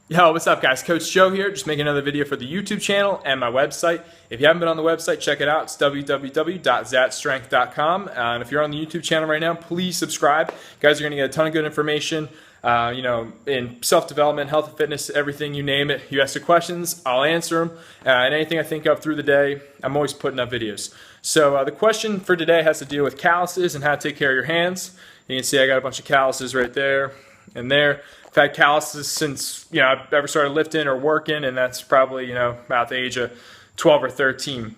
Yo, what's up guys? Coach Joe here, just making another video for the YouTube channel and my website. If you haven't been on the website, check it out. It's www.zatstrength.com. And if you're on the YouTube channel right now, please subscribe. You guys are going to get a ton of good information, in self-development, health and fitness, everything, you name it. You ask the questions, I'll answer them. And anything I think of through the day, I'm always putting up videos. So the question for today has to deal with calluses and how to take care of your hands. You can see I got a bunch of calluses right there and there. I've had calluses since I've ever started lifting or working, and that's probably about the age of 12 or 13.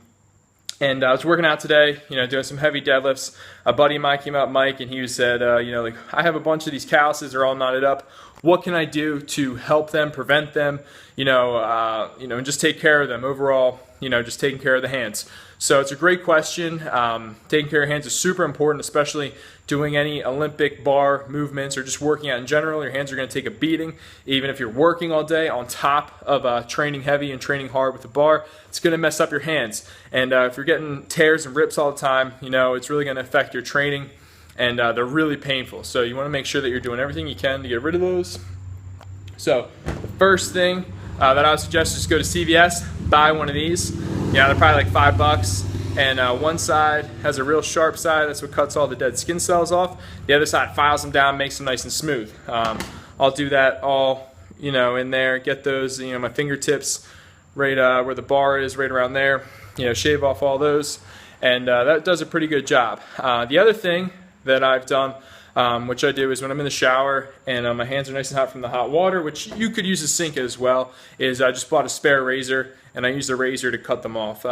And I was working out today, doing some heavy deadlifts. A buddy of mine came out, Mike, and he said, like, I have a bunch of these calluses, they're all knotted up. What can I do to help them, prevent them, and just take care of them overall, just taking care of the hands. So it's a great question. Taking care of your hands is super important, especially doing any Olympic bar movements or just working out in general. Your hands are going to take a beating. Even if you're working all day on top of training heavy and training hard with the bar, it's going to mess up your hands. And if you're getting tears and rips all the time, it's really going to affect your training, and they're really painful. So you want to make sure that you're doing everything you can to get rid of those. So the first thing that I would suggest is go to CVS, buy one of these. They're probably like $5, and one side has a real sharp side. That's what cuts all the dead skin cells off. The other side files them down, makes them nice and smooth. I'll do that all in there. Get those my fingertips right where the bar is, right around there. Shave off all those, and that does a pretty good job. The other thing that I've done, which I do, is when I'm in the shower and my hands are nice and hot from the hot water, which you could use a sink as well, is I just bought a spare razor and I use the razor to cut them off.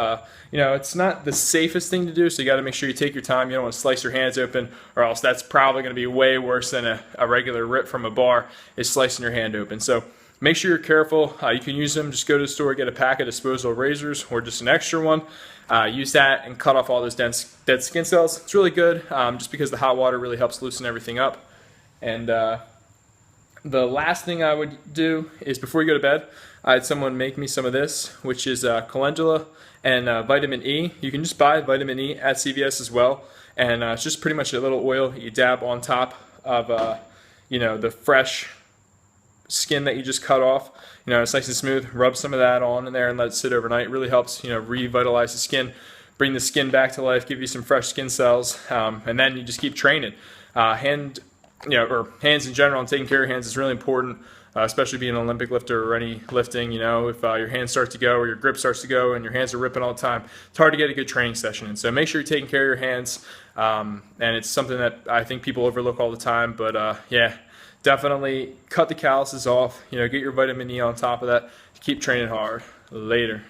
It's not the safest thing to do, so you got to make sure you take your time. You don't want to slice your hands open, or else that's probably going to be way worse than a regular rip from a bar, is slicing your hand open. So make sure you're careful. You can use them. Just go to the store, get a pack of disposable razors or just an extra one. Use that and cut off all those dead skin cells. It's really good, just because the hot water really helps loosen everything up. And the last thing I would do is, before you go to bed, I had someone make me some of this, which is calendula and vitamin E. You can just buy vitamin E at CVS as well, and it's just pretty much a little oil you dab on top of the fresh skin that you just cut off. It's nice and smooth. Rub some of that on in there and let it sit overnight. It really helps revitalize the skin, bring the skin back to life, give you some fresh skin cells, and then you just keep training. Hands in general, and taking care of your hands is really important, especially being an Olympic lifter or any lifting. If your hands start to go or your grip starts to go and your hands are ripping all the time, it's hard to get a good training session in. So make sure you're taking care of your hands, and it's something that I think people overlook all the time, but yeah, definitely cut the calluses off, get your vitamin E on top of that, keep training hard. Later.